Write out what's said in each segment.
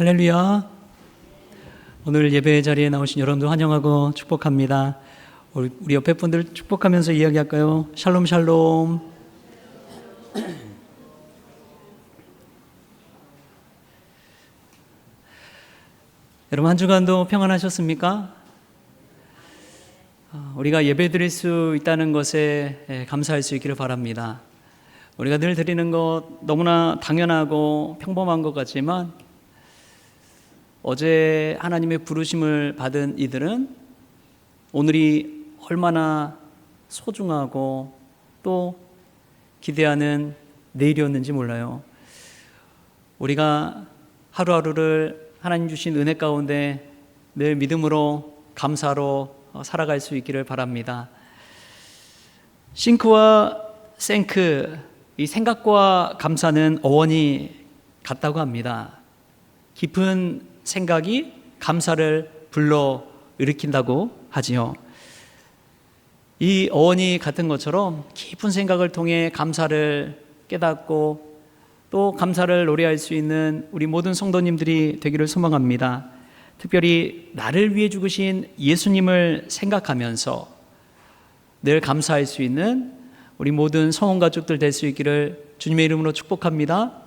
할렐루야. 오늘 예배 자리에 나오신 여러분들 환영하고 축복합니다. 우리 옆에 분들 축복하면서 이야기할까요? 샬롬 샬롬. 여러분 한 주간도 평안하셨습니까? 우리가 예배 드릴 수 있다는 것에 감사할 수 있기를 바랍니다. 우리가 늘 드리는 것 너무나 당연하고 평범한 것 같지만 어제 하나님의 부르심을 받은 이들은 오늘이 얼마나 소중하고 또 기대하는 내일이었는지 몰라요. 우리가 하루하루를 하나님 주신 은혜 가운데 늘 믿음으로 감사로 살아갈 수 있기를 바랍니다. 싱크와 생크, 이 생각과 감사는 어원이 같다고 합니다. 깊은 생각이 감사를 불러 일으킨다고 하지요. 이 어원이 같은 것처럼 깊은 생각을 통해 감사를 깨닫고 또 감사를 노래할 수 있는 우리 모든 성도님들이 되기를 소망합니다. 특별히 나를 위해 죽으신 예수님을 생각하면서 늘 감사할 수 있는 우리 모든 성원 가족들 될 수 있기를 주님의 이름으로 축복합니다.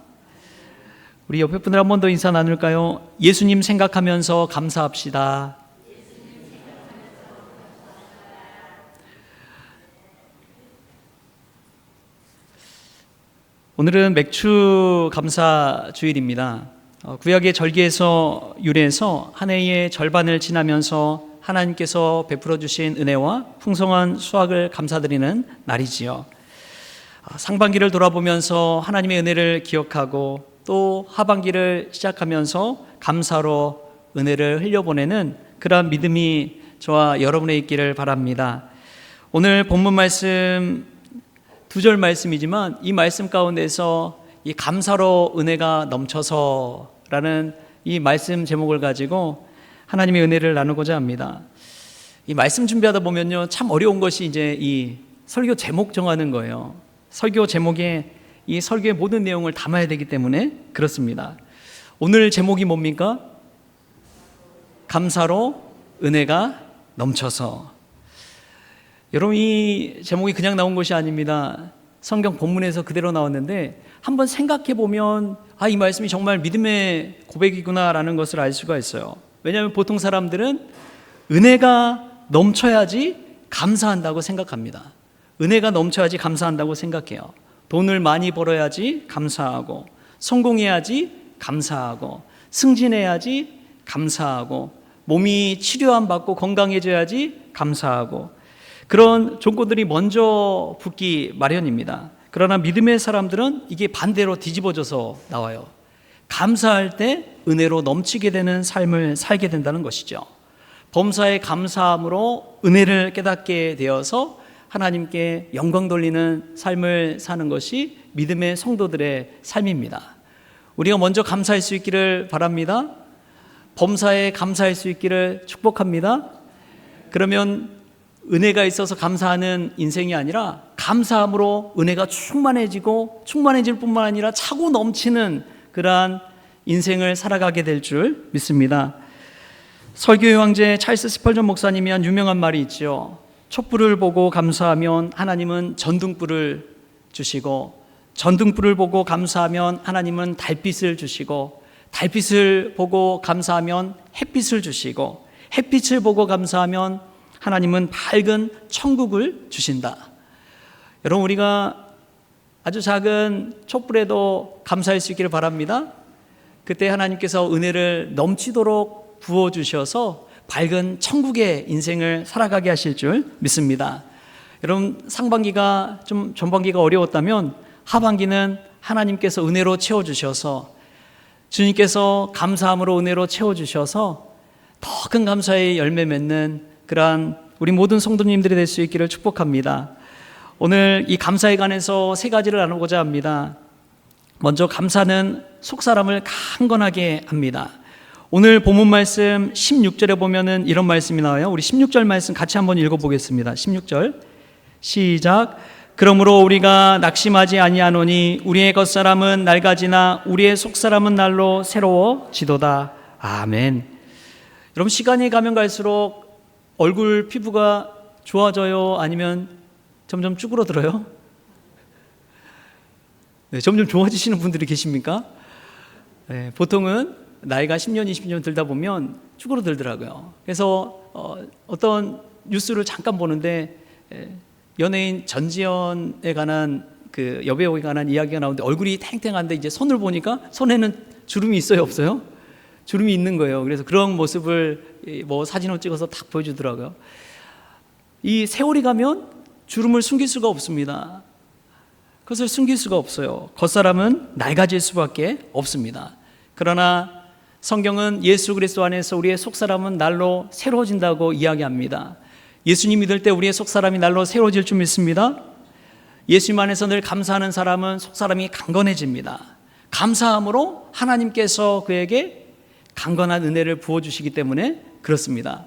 우리 옆에 분들 한 번 더 인사 나눌까요? 예수님 생각하면서 감사합시다. 오늘은 맥주 감사 주일입니다. 구약의 절기에서 유래해서 한 해의 절반을 지나면서 하나님께서 베풀어 주신 은혜와 풍성한 수확을 감사드리는 날이지요. 상반기를 돌아보면서 하나님의 은혜를 기억하고 또 하반기를 시작하면서 감사로 은혜를 흘려보내는 그러한 믿음이 저와 여러분의 있기를 바랍니다. 오늘 본문 말씀 2절 말씀이지만 이 말씀 가운데서 이 감사로 은혜가 넘쳐서라는 이 말씀 제목을 가지고 하나님의 은혜를 나누고자 합니다. 이 말씀 준비하다 보면요, 참 어려운 것이 이제 이 설교 제목 정하는 거예요. 설교 제목에 이 설교의 모든 내용을 담아야 되기 때문에 그렇습니다. 오늘 제목이 뭡니까? 감사로 은혜가 넘쳐서. 여러분, 이 제목이 그냥 나온 것이 아닙니다. 성경 본문에서 그대로 나왔는데 한번 생각해 보면 이 말씀이 정말 믿음의 고백이구나라는 것을 알 수가 있어요. 왜냐하면 보통 사람들은 은혜가 넘쳐야지 감사한다고 생각합니다. 은혜가 넘쳐야지 감사한다고 생각해요. 돈을 많이 벌어야지 감사하고, 성공해야지 감사하고, 승진해야지 감사하고, 몸이 치료함 받고 건강해져야지 감사하고, 그런 조건들이 먼저 붙기 마련입니다. 그러나 믿음의 사람들은 이게 반대로 뒤집어져서 나와요. 감사할 때 은혜로 넘치게 되는 삶을 살게 된다는 것이죠. 범사에 감사함으로 은혜를 깨닫게 되어서 하나님께 영광 돌리는 삶을 사는 것이 믿음의 성도들의 삶입니다. 우리가 먼저 감사할 수 있기를 바랍니다. 범사에 감사할 수 있기를 축복합니다. 그러면 은혜가 있어서 감사하는 인생이 아니라 감사함으로 은혜가 충만해지고 충만해질 뿐만 아니라 차고 넘치는 그러한 인생을 살아가게 될 줄 믿습니다. 설교의 황제 찰스 스펄전 목사님이 한 유명한 말이 있죠. 촛불을 보고 감사하면 하나님은 전등불을 주시고, 전등불을 보고 감사하면 하나님은 달빛을 주시고, 달빛을 보고 감사하면 햇빛을 주시고, 햇빛을 보고 감사하면 하나님은 밝은 천국을 주신다. 여러분, 우리가 아주 작은 촛불에도 감사할 수 있기를 바랍니다. 그때 하나님께서 은혜를 넘치도록 부어주셔서 밝은 천국의 인생을 살아가게 하실 줄 믿습니다. 여러분, 상반기가 좀 전반기가 어려웠다면 하반기는 하나님께서 은혜로 채워주셔서, 주님께서 감사함으로 은혜로 채워주셔서 더 큰 감사의 열매 맺는 그러한 우리 모든 성도님들이 될 수 있기를 축복합니다. 오늘 이 감사에 관해서 3가지를 나누고자 합니다. 먼저, 감사는 속사람을 강건하게 합니다. 오늘 본문 말씀 16절에 보면은 이런 말씀이 나와요. 우리 16절 말씀 같이 한번 읽어보겠습니다. 16절 시작. 그러므로 우리가 낙심하지 아니하노니 우리의 겉사람은 낡아지나 우리의 속사람은 날로 새로워지도다. 아멘. 여러분, 시간이 가면 갈수록 얼굴 피부가 좋아져요? 아니면 점점 쭈그러들어요? 네, 점점 좋아지시는 분들이 계십니까? 네, 보통은 나이가 10년, 20년 들다 보면 쭈그러들더라고요. 그래서 어떤 뉴스를 잠깐 보는데 연예인 전지현에 관한 그 여배우에 관한 이야기가 나오는데 얼굴이 탱탱한데 이제 손을 보니까 손에는 주름이 있어요, 없어요? 주름이 있는 거예요. 그래서 그런 모습을 뭐 사진으로 찍어서 딱 보여주더라고요. 이 세월이 가면 주름을 숨길 수가 없습니다. 그것을 숨길 수가 없어요. 겉사람은 낡아질 수밖에 없습니다. 그러나 성경은 예수 그리스도 안에서 우리의 속사람은 날로 새로워진다고 이야기합니다. 예수님 믿을 때 우리의 속사람이 날로 새로워질 줄 믿습니다. 예수님 안에서 늘 감사하는 사람은 속사람이 강건해집니다. 감사함으로 하나님께서 그에게 강건한 은혜를 부어주시기 때문에 그렇습니다.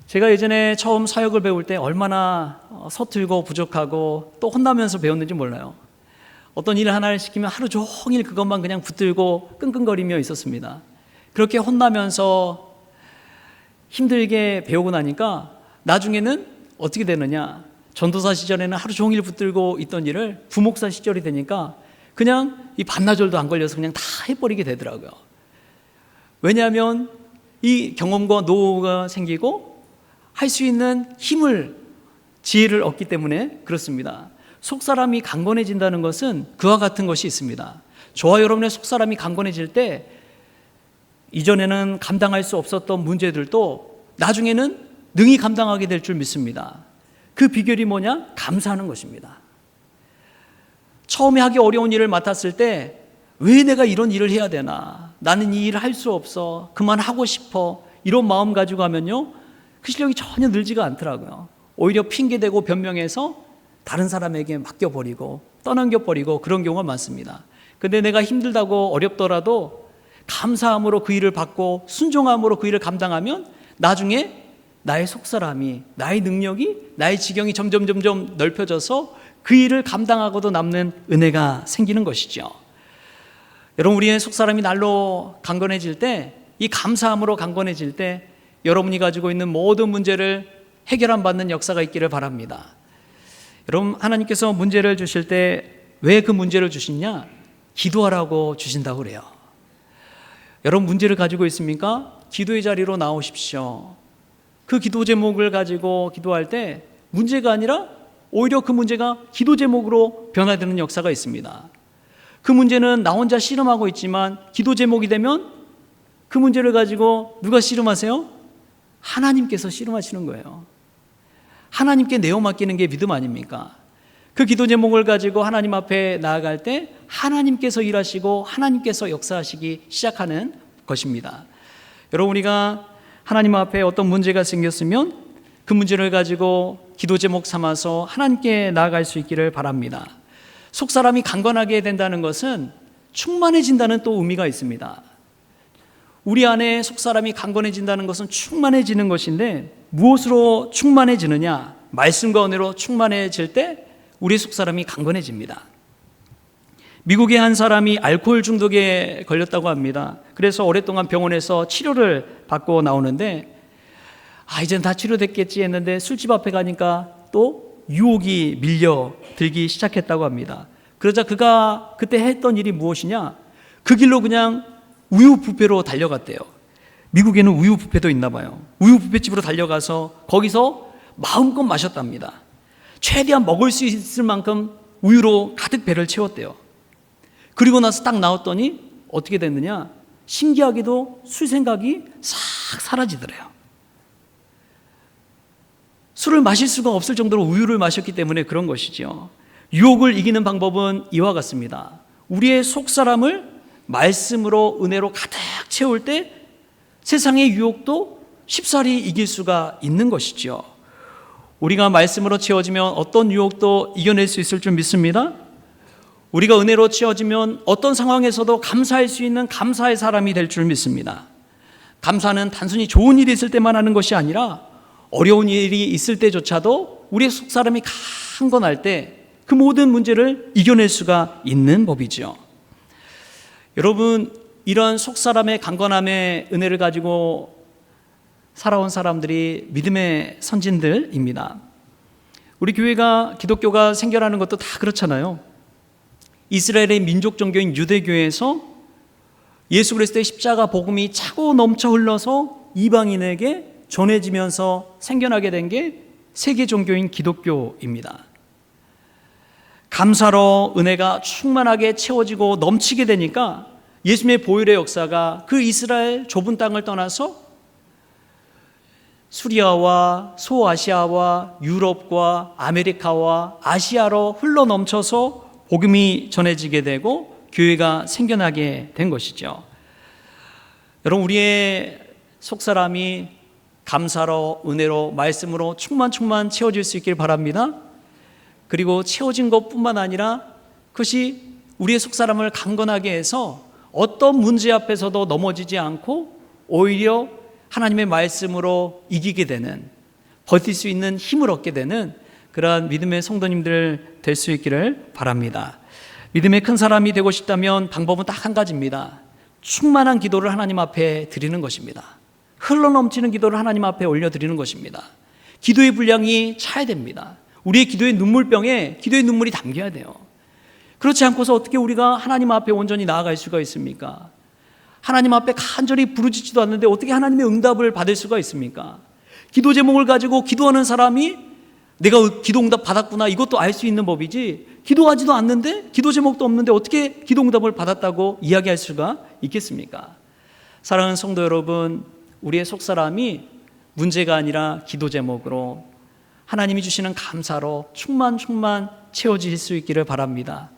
제가 예전에 처음 사역을 배울 때 얼마나 서툴고 부족하고 또 혼나면서 배웠는지 몰라요. 어떤 일을 하나를 시키면 하루 종일 그것만 그냥 붙들고 끙끙거리며 있었습니다. 그렇게 혼나면서 힘들게 배우고 나니까 나중에는 어떻게 되느냐, 전도사 시절에는 하루 종일 붙들고 있던 일을 부목사 시절이 되니까 그냥 이 반나절도 안 걸려서 그냥 다 해버리게 되더라고요. 왜냐하면 이 경험과 노후가 생기고 할 수 있는 힘을, 지혜를 얻기 때문에 그렇습니다. 속사람이 강건해진다는 것은 그와 같은 것이 있습니다. 저와 여러분의 속사람이 강건해질 때 이전에는 감당할 수 없었던 문제들도 나중에는 능히 감당하게 될 줄 믿습니다. 그 비결이 뭐냐? 감사하는 것입니다. 처음에 하기 어려운 일을 맡았을 때 왜 내가 이런 일을 해야 되나? 나는 이 일을 할 수 없어. 그만하고 싶어. 이런 마음 가지고 하면요, 그 실력이 전혀 늘지가 않더라고요. 오히려 핑계대고 변명해서 다른 사람에게 맡겨버리고 떠넘겨버리고 그런 경우가 많습니다. 근데 내가 힘들다고 어렵더라도 감사함으로 그 일을 받고 순종함으로 그 일을 감당하면 나중에 나의 속사람이, 나의 능력이, 나의 지경이 점점 넓혀져서 그 일을 감당하고도 남는 은혜가 생기는 것이죠. 여러분, 우리의 속사람이 날로 강건해질 때, 이 감사함으로 강건해질 때 여러분이 가지고 있는 모든 문제를 해결함 받는 역사가 있기를 바랍니다. 여러분, 하나님께서 문제를 주실 때 왜 그 문제를 주시냐? 기도하라고 주신다고 그래요. 여러분, 문제를 가지고 있습니까? 기도의 자리로 나오십시오. 그 기도 제목을 가지고 기도할 때 문제가 아니라 오히려 그 문제가 기도 제목으로 변화되는 역사가 있습니다. 그 문제는 나 혼자 씨름하고 있지만 기도 제목이 되면 그 문제를 가지고 누가 씨름하세요? 하나님께서 씨름하시는 거예요. 하나님께 내어 맡기는 게 믿음 아닙니까? 그 기도 제목을 가지고 하나님 앞에 나아갈 때 하나님께서 일하시고 하나님께서 역사하시기 시작하는 것입니다. 여러분, 우리가 하나님 앞에 어떤 문제가 생겼으면 그 문제를 가지고 기도 제목 삼아서 하나님께 나아갈 수 있기를 바랍니다. 속사람이 강건하게 된다는 것은 충만해진다는 또 의미가 있습니다. 우리 안에 속사람이 강건해진다는 것은 충만해지는 것인데 무엇으로 충만해지느냐? 말씀과 은혜로 충만해질 때 우리 속사람이 강건해집니다. 미국의 한 사람이 알코올 중독에 걸렸다고 합니다. 그래서 오랫동안 병원에서 치료를 받고 나오는데 이젠 다 치료됐겠지 했는데 술집 앞에 가니까 또 유혹이 밀려들기 시작했다고 합니다. 그러자 그가 그때 했던 일이 무엇이냐? 그 길로 그냥 우유 뷔페로 달려갔대요. 미국에는 우유 뷔페도 있나 봐요. 우유 뷔페집으로 달려가서 거기서 마음껏 마셨답니다. 최대한 먹을 수 있을 만큼 우유로 가득 배를 채웠대요. 그리고 나서 딱 나왔더니 어떻게 됐느냐? 신기하게도 술 생각이 싹 사라지더래요. 술을 마실 수가 없을 정도로 우유를 마셨기 때문에 그런 것이죠. 유혹을 이기는 방법은 이와 같습니다. 우리의 속사람을 말씀으로, 은혜로 가득 채울 때 세상의 유혹도 쉽사리 이길 수가 있는 것이죠. 우리가 말씀으로 채워지면 어떤 유혹도 이겨낼 수 있을 줄 믿습니다. 우리가 은혜로 채워지면 어떤 상황에서도 감사할 수 있는 감사의 사람이 될 줄 믿습니다. 감사는 단순히 좋은 일이 있을 때만 하는 것이 아니라 어려운 일이 있을 때조차도 우리의 속사람이 강건할 때 그 모든 문제를 이겨낼 수가 있는 법이죠. 여러분, 이런 속사람의 강건함의 은혜를 가지고 살아온 사람들이 믿음의 선진들입니다. 우리 교회가 기독교가 생겨나는 것도 다 그렇잖아요. 이스라엘의 민족 종교인 유대교에서 예수 그리스도의 십자가 복음이 차고 넘쳐 흘러서 이방인에게 전해지면서 생겨나게 된 게 세계 종교인 기독교입니다. 감사로 은혜가 충만하게 채워지고 넘치게 되니까 예수님의 보혈의 역사가 그 이스라엘 좁은 땅을 떠나서 수리아와 소아시아와 유럽과 아메리카와 아시아로 흘러넘쳐서 복음이 전해지게 되고 교회가 생겨나게 된 것이죠. 여러분, 우리의 속사람이 감사로, 은혜로, 말씀으로 충만 채워질 수 있길 바랍니다. 그리고 채워진 것뿐만 아니라 그것이 우리의 속사람을 강건하게 해서 어떤 문제 앞에서도 넘어지지 않고 오히려 하나님의 말씀으로 이기게 되는, 버틸 수 있는 힘을 얻게 되는 그러한 믿음의 성도님들 될 수 있기를 바랍니다. 믿음의 큰 사람이 되고 싶다면 방법은 딱 한 가지입니다. 충만한 기도를 하나님 앞에 드리는 것입니다. 흘러넘치는 기도를 하나님 앞에 올려드리는 것입니다. 기도의 분량이 차야 됩니다. 우리의 기도의 눈물병에 기도의 눈물이 담겨야 돼요. 그렇지 않고서 어떻게 우리가 하나님 앞에 온전히 나아갈 수가 있습니까? 하나님 앞에 간절히 부르짖지도 않는데 어떻게 하나님의 응답을 받을 수가 있습니까? 기도 제목을 가지고 기도하는 사람이 내가 기도 응답 받았구나, 이것도 알 수 있는 법이지, 기도하지도 않는데, 기도 제목도 없는데 어떻게 기도 응답을 받았다고 이야기할 수가 있겠습니까? 사랑하는 성도 여러분, 우리의 속사람이 문제가 아니라 기도 제목으로 하나님이 주시는 감사로 충만 채워질 수 있기를 바랍니다.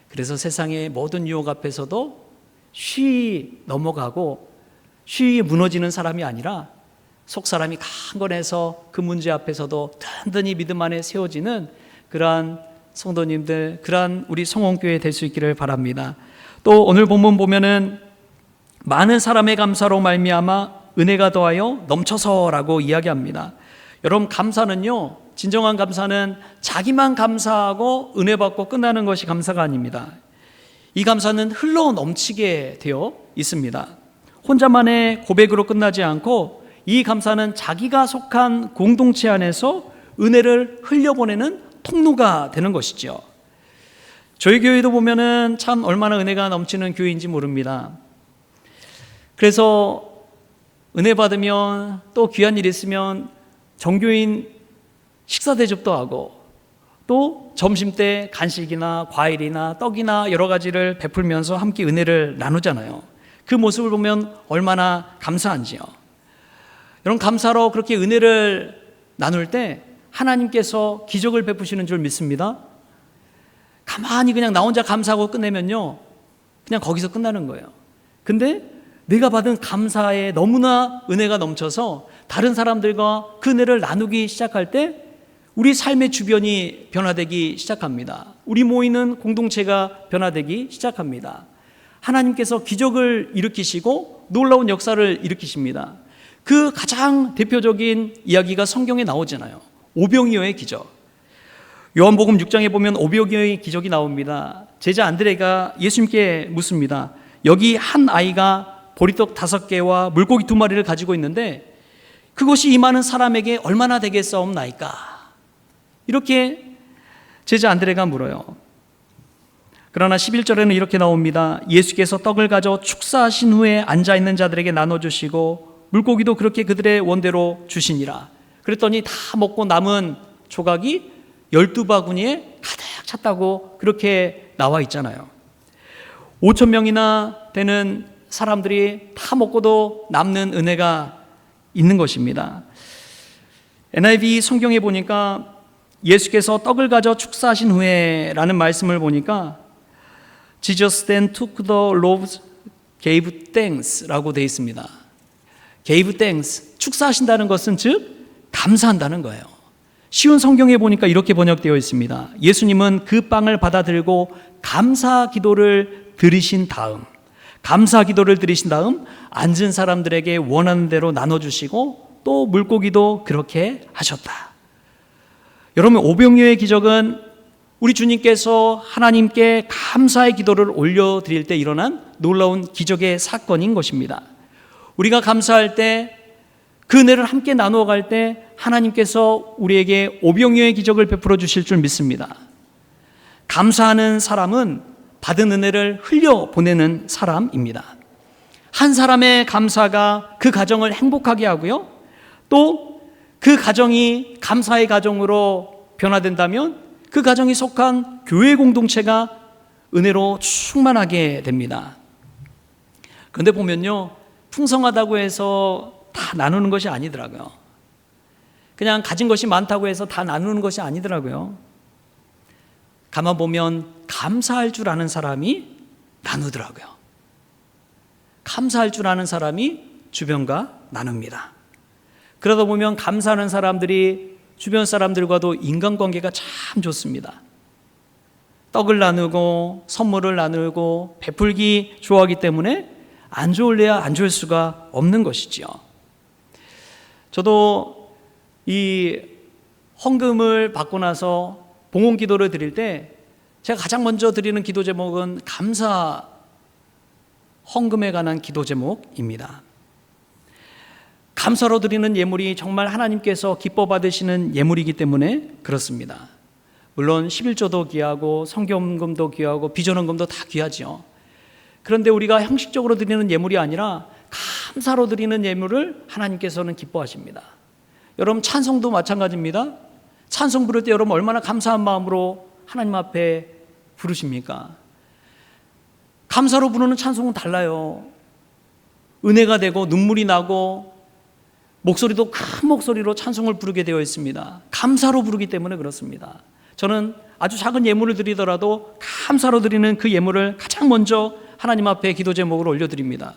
그래서 세상의 모든 유혹 앞에서도 쉬이 넘어가고 쉬이 무너지는 사람이 아니라 속사람이 강건해서 그 문제 앞에서도 든든히 믿음 안에 세워지는 그러한 성도님들, 그러한 우리 성원교회 될 수 있기를 바랍니다. 또 오늘 본문 보면은 많은 사람의 감사로 말미암아 은혜가 더하여 넘쳐서라고 이야기합니다. 여러분, 감사는요, 진정한 감사는 자기만 감사하고 은혜 받고 끝나는 것이 감사가 아닙니다. 이 감사는 흘러 넘치게 되어 있습니다. 혼자만의 고백으로 끝나지 않고 이 감사는 자기가 속한 공동체 안에서 은혜를 흘려보내는 통로가 되는 것이죠. 저희 교회도 보면은 참 얼마나 은혜가 넘치는 교회인지 모릅니다. 그래서 은혜 받으면 또 귀한 일 있으면 정교인 식사 대접도 하고 또 점심때 간식이나 과일이나 떡이나 여러 가지를 베풀면서 함께 은혜를 나누잖아요. 그 모습을 보면 얼마나 감사한지요. 여러분, 감사로 그렇게 은혜를 나눌 때 하나님께서 기적을 베푸시는 줄 믿습니다. 가만히 그냥 나 혼자 감사하고 끝내면요, 그냥 거기서 끝나는 거예요. 근데 내가 받은 감사에 너무나 은혜가 넘쳐서 다른 사람들과 그 은혜를 나누기 시작할 때 우리 삶의 주변이 변화되기 시작합니다. 우리 모이는 공동체가 변화되기 시작합니다. 하나님께서 기적을 일으키시고 놀라운 역사를 일으키십니다. 그 가장 대표적인 이야기가 성경에 나오잖아요. 오병이어의 기적. 요한복음 6장에 보면 오병이어의 기적이 나옵니다. 제자 안드레가 예수님께 묻습니다. 여기 한 아이가 보리떡 5개와 물고기 2마리를 가지고 있는데 그것이 이 많은 사람에게 얼마나 되겠사옵나이까? 이렇게 제자 안드레가 물어요. 그러나 11절에는 이렇게 나옵니다. 예수께서 떡을 가져 축사하신 후에 앉아있는 자들에게 나눠주시고 물고기도 그렇게 그들의 원대로 주시니라. 그랬더니 다 먹고 남은 조각이 12바구니에 가득 찼다고 그렇게 나와 있잖아요. 5,000명이나 되는 사람들이 다 먹고도 남는 은혜가 있는 것입니다. NIV 성경에 보니까 예수께서 떡을 가져 축사하신 후에 라는 말씀을 보니까 Jesus then took the loaves, gave thanks 라고 되어 있습니다. gave thanks, 축사하신다는 것은 즉 감사한다는 거예요. 쉬운 성경에 보니까 이렇게 번역되어 있습니다. 예수님은 그 빵을 받아들고 감사 기도를 드리신 다음 앉은 사람들에게 원하는 대로 나눠주시고 또 물고기도 그렇게 하셨다. 여러분, 오병이어의 기적은 우리 주님께서 하나님께 감사의 기도를 올려드릴 때 일어난 놀라운 기적의 사건인 것입니다. 우리가 감사할 때, 그 은혜를 함께 나누어 갈 때 하나님께서 우리에게 오병이어의 기적을 베풀어 주실 줄 믿습니다. 감사하는 사람은 받은 은혜를 흘려보내는 사람입니다. 한 사람의 감사가 그 가정을 행복하게 하고요, 또 그 가정이 감사의 가정으로 변화된다면 그 가정이 속한 교회 공동체가 은혜로 충만하게 됩니다. 그런데 보면요, 풍성하다고 해서 다 나누는 것이 아니더라고요. 그냥 가진 것이 많다고 해서 다 나누는 것이 아니더라고요. 가만 보면 감사할 줄 아는 사람이 나누더라고요. 감사할 줄 아는 사람이 주변과 나눕니다. 그러다 보면 감사하는 사람들이 주변 사람들과도 인간관계가 참 좋습니다. 떡을 나누고 선물을 나누고 베풀기 좋아하기 때문에 안 좋을래야 안 좋을 수가 없는 것이지요. 저도 이 헌금을 받고 나서 봉헌 기도를 드릴 때 제가 가장 먼저 드리는 기도 제목은 감사 헌금에 관한 기도 제목입니다. 감사로 드리는 예물이 정말 하나님께서 기뻐 받으시는 예물이기 때문에 그렇습니다. 물론 11조도 귀하고 성경금도 귀하고 비전헌금도 다 귀하죠. 그런데 우리가 형식적으로 드리는 예물이 아니라 감사로 드리는 예물을 하나님께서는 기뻐하십니다. 여러분, 찬송도 마찬가지입니다. 찬송 부를 때 여러분 얼마나 감사한 마음으로 하나님 앞에 부르십니까? 감사로 부르는 찬송은 달라요. 은혜가 되고 눈물이 나고 목소리도 큰 목소리로 찬송을 부르게 되어 있습니다. 감사로 부르기 때문에 그렇습니다. 저는 아주 작은 예물을 드리더라도 감사로 드리는 그 예물을 가장 먼저 하나님 앞에 기도 제목으로 올려드립니다.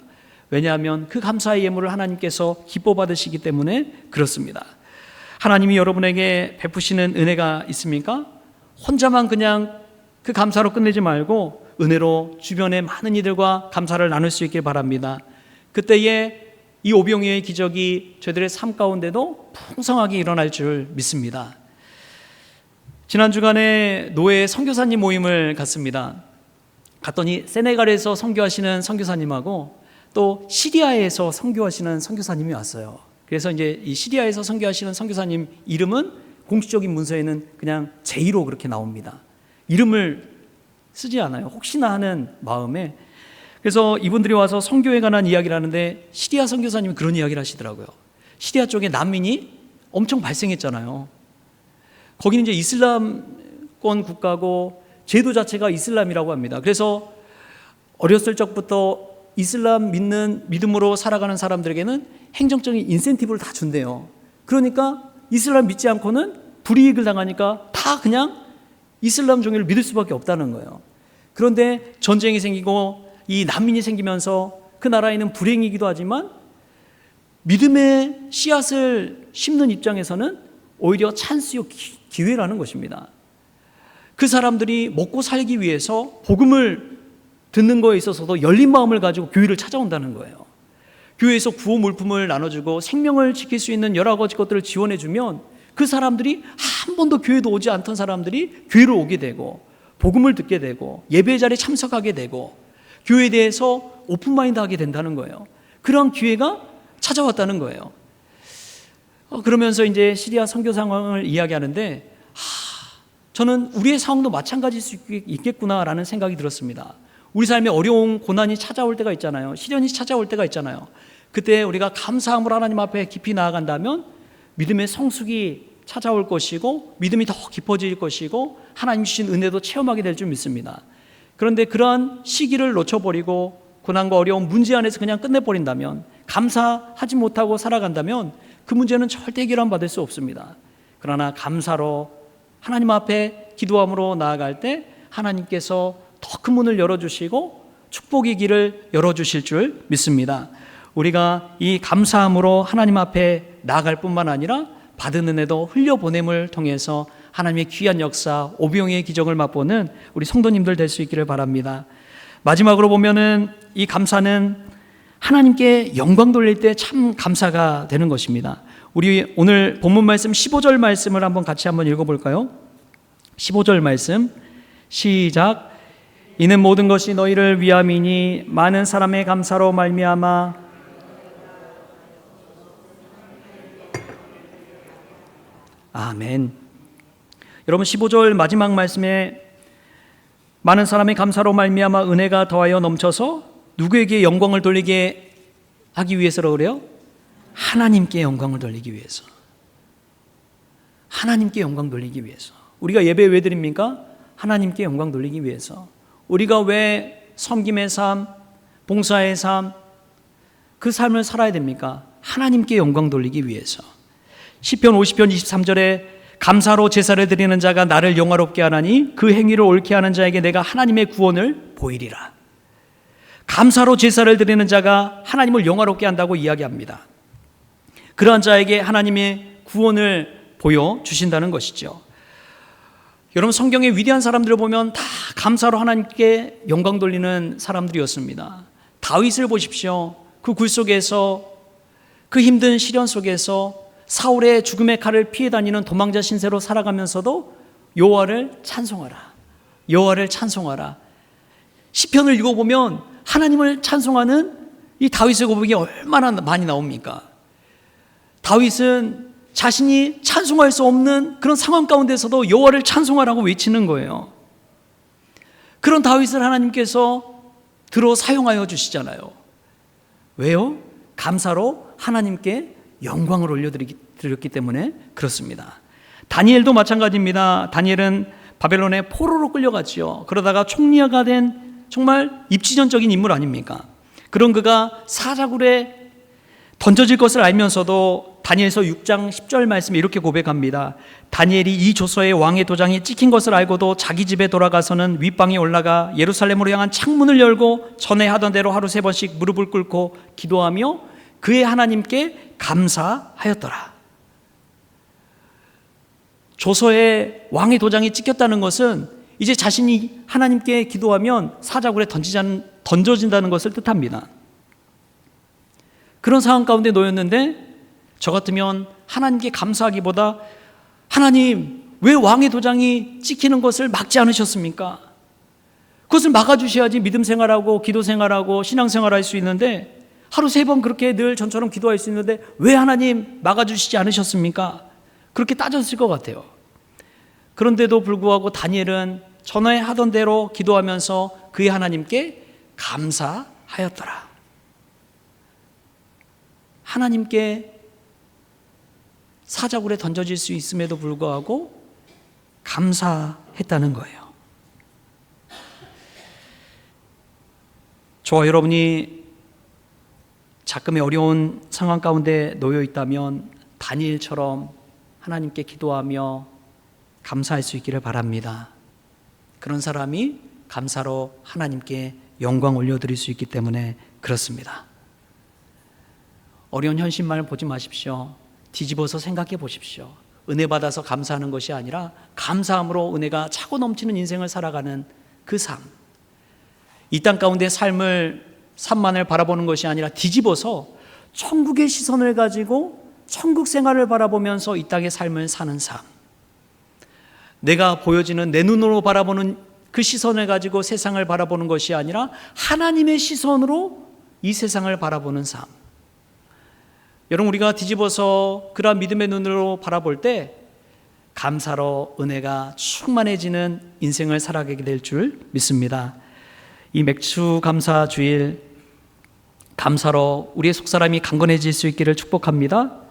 왜냐하면 그 감사의 예물을 하나님께서 기뻐 받으시기 때문에 그렇습니다. 하나님이 여러분에게 베푸시는 은혜가 있습니까? 혼자만 그냥 그 감사로 끝내지 말고 은혜로 주변의 많은 이들과 감사를 나눌 수 있길 바랍니다. 그때에 이 오병이어의 기적이 저희들의 삶 가운데도 풍성하게 일어날 줄 믿습니다. 지난 주간에 노예 선교사님 모임을 갔습니다. 갔더니 세네갈에서 선교하시는 선교사님하고 또 시리아에서 선교하시는 선교사님이 왔어요. 그래서 이제 이 시리아에서 선교하시는 선교사님 이름은 공식적인 문서에는 그냥 제이로 그렇게 나옵니다. 이름을 쓰지 않아요. 혹시나 하는 마음에. 그래서 이분들이 와서 선교에 관한 이야기를 하는데 시리아 선교사님이 그런 이야기를 하시더라고요. 시리아 쪽에 난민이 엄청 발생했잖아요. 거기는 이제 이슬람권 국가고 제도 자체가 이슬람이라고 합니다. 그래서 어렸을 적부터 이슬람 믿음으로 살아가는 사람들에게는 행정적인 인센티브를 다 준대요. 그러니까 이슬람 믿지 않고는 불이익을 당하니까 다 그냥 이슬람 종교를 믿을 수밖에 없다는 거예요. 그런데 전쟁이 생기고 이 난민이 생기면서 그 나라에는 불행이기도 하지만 믿음의 씨앗을 심는 입장에서는 오히려 찬스요, 기회라는 것입니다. 그 사람들이 먹고 살기 위해서 복음을 듣는 거에 있어서도 열린 마음을 가지고 교회를 찾아온다는 거예요. 교회에서 구호 물품을 나눠주고 생명을 지킬 수 있는 여러 가지 것들을 지원해주면 그 사람들이 한 번도 교회도 오지 않던 사람들이 교회를 오게 되고 복음을 듣게 되고 예배 자리에 참석하게 되고 교회에 대해서 오픈마인드 하게 된다는 거예요. 그런 기회가 찾아왔다는 거예요. 그러면서 이제 시리아 선교 상황을 이야기하는데 저는 우리의 상황도 마찬가지일 수 있겠구나라는 생각이 들었습니다. 우리 삶에 어려운 고난이 찾아올 때가 있잖아요. 시련이 찾아올 때가 있잖아요. 그때 우리가 감사함으로 하나님 앞에 깊이 나아간다면 믿음의 성숙이 찾아올 것이고 믿음이 더 깊어질 것이고 하나님 주신 은혜도 체험하게 될 줄 믿습니다. 그런데 그러한 시기를 놓쳐버리고 고난과 어려운 문제 안에서 그냥 끝내버린다면, 감사하지 못하고 살아간다면 그 문제는 절대 해결 받을 수 없습니다. 그러나 감사로 하나님 앞에 기도함으로 나아갈 때 하나님께서 더 큰 문을 열어주시고 축복의 길을 열어주실 줄 믿습니다. 우리가 이 감사함으로 하나님 앞에 나아갈 뿐만 아니라 받은 은혜도 흘려보냄을 통해서 하나님의 귀한 역사, 오병이어의 기적을 맛보는 우리 성도님들 될 수 있기를 바랍니다. 마지막으로 보면은 이 감사는 하나님께 영광 돌릴 때 참 감사가 되는 것입니다. 우리 오늘 본문 말씀 15절 말씀을 같이 한번 읽어볼까요? 15절 말씀 시작. 이는 모든 것이 너희를 위함이니 많은 사람의 감사로 말미암아 아멘. 여러분 15절 마지막 말씀에 많은 사람의 감사로 말미암아 은혜가 더하여 넘쳐서 누구에게 영광을 돌리게 하기 위해서라고 그래요? 하나님께 영광을 돌리기 위해서. 하나님께 영광 돌리기 위해서. 우리가 예배 왜 드립니까? 하나님께 영광 돌리기 위해서. 우리가 왜 섬김의 삶, 봉사의 삶, 그 삶을 살아야 됩니까? 하나님께 영광 돌리기 위해서. 시편 50편 23절에 감사로 제사를 드리는 자가 나를 영화롭게 하나니 그 행위를 옳게 하는 자에게 내가 하나님의 구원을 보이리라. 감사로 제사를 드리는 자가 하나님을 영화롭게 한다고 이야기합니다. 그러한 자에게 하나님의 구원을 보여주신다는 것이죠. 여러분 성경의 위대한 사람들을 보면 다 감사로 하나님께 영광 돌리는 사람들이었습니다. 다윗을 보십시오. 그 굴 속에서, 그 힘든 시련 속에서 사울의 죽음의 칼을 피해 다니는 도망자 신세로 살아가면서도 여호와를 찬송하라, 여호와를 찬송하라. 시편을 읽어보면 하나님을 찬송하는 이 다윗의 고백이 얼마나 많이 나옵니까? 다윗은 자신이 찬송할 수 없는 그런 상황 가운데서도 여호와를 찬송하라고 외치는 거예요. 그런 다윗을 하나님께서 들어 사용하여 주시잖아요. 왜요? 감사로 하나님께 영광을 올려드렸기 때문에 그렇습니다. 다니엘도 마찬가지입니다. 다니엘은 바벨론의 포로로 끌려갔지요. 그러다가 총리가 된 정말 입지전적인 인물 아닙니까? 그런 그가 사자굴에 던져질 것을 알면서도 다니엘서 6장 10절 말씀에 이렇게 고백합니다. 다니엘이 이 조서에 왕의 도장이 찍힌 것을 알고도 자기 집에 돌아가서는 윗방에 올라가 예루살렘으로 향한 창문을 열고 전에 하던 대로 하루 3번씩 무릎을 꿇고 기도하며 그의 하나님께 감사하였더라. 조서에 왕의 도장이 찍혔다는 것은 이제 자신이 하나님께 기도하면 사자굴에 던져진다는 것을 뜻합니다. 그런 상황 가운데 놓였는데 저 같으면 하나님께 감사하기보다 하나님 왜 왕의 도장이 찍히는 것을 막지 않으셨습니까? 그것을 막아주셔야지 믿음 생활하고 기도 생활하고 신앙 생활할 수 있는데 하루 3번 그렇게 늘 전처럼 기도할 수 있는데 왜 하나님 막아주시지 않으셨습니까? 그렇게 따졌을 것 같아요. 그런데도 불구하고 다니엘은 전에 하던 대로 기도하면서 그의 하나님께 감사하였더라. 하나님께 사자굴에 던져질 수 있음에도 불구하고 감사했다는 거예요. 저와 여러분이 자금의 어려운 상황 가운데 놓여 있다면 다니엘처럼 하나님께 기도하며 감사할 수 있기를 바랍니다. 그런 사람이 감사로 하나님께 영광 올려드릴 수 있기 때문에 그렇습니다. 어려운 현실만을 보지 마십시오. 뒤집어서 생각해 보십시오. 은혜 받아서 감사하는 것이 아니라 감사함으로 은혜가 차고 넘치는 인생을 살아가는 그 삶. 이 땅 가운데 삶만을 바라보는 것이 아니라 뒤집어서 천국의 시선을 가지고 천국 생활을 바라보면서 이 땅의 삶을 사는 삶. 내가 보여지는 내 눈으로 바라보는 그 시선을 가지고 세상을 바라보는 것이 아니라 하나님의 시선으로 이 세상을 바라보는 삶. 여러분 우리가 뒤집어서 그러한 믿음의 눈으로 바라볼 때 감사로 은혜가 충만해지는 인생을 살아가게 될 줄 믿습니다. 이 맥주 감사 주일 감사로 우리의 속사람이 강건해질 수 있기를 축복합니다.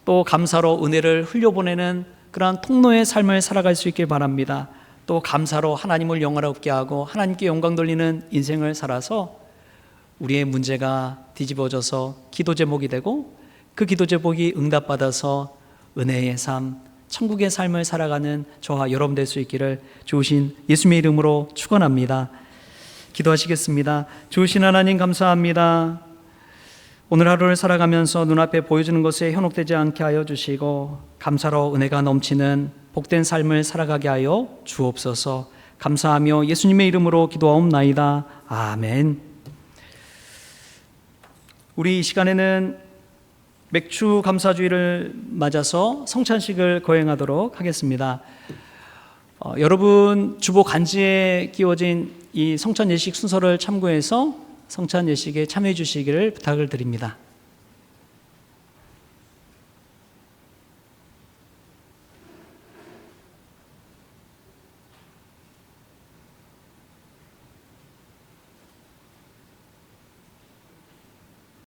또 감사로 은혜를 흘려보내는 그러한 통로의 삶을 살아갈 수 있길 바랍니다. 또 감사로 하나님을 영화롭게 하고 하나님께 영광 돌리는 인생을 살아서 우리의 문제가 뒤집어져서 기도 제목이 되고 그 기도 제목이 응답받아서 은혜의 삶, 천국의 삶을 살아가는 저와 여러분 될 수 있기를 좋으신 예수님의 이름으로 축원합니다. 기도하시겠습니다. 좋으신 하나님 감사합니다. 오늘 하루를 살아가면서 눈앞에 보여주는 것에 현혹되지 않게 하여 주시고 감사로 은혜가 넘치는 복된 삶을 살아가게 하여 주옵소서. 감사하며 예수님의 이름으로 기도하옵나이다. 아멘. 우리 이 시간에는 맥주 감사주의를 맞아서 성찬식을 거행하도록 하겠습니다. 여러분 주보 간지에 끼워진 이 성찬 예식 순서를 참고해서 성찬 예식에 참여해 주시기를 부탁을 드립니다.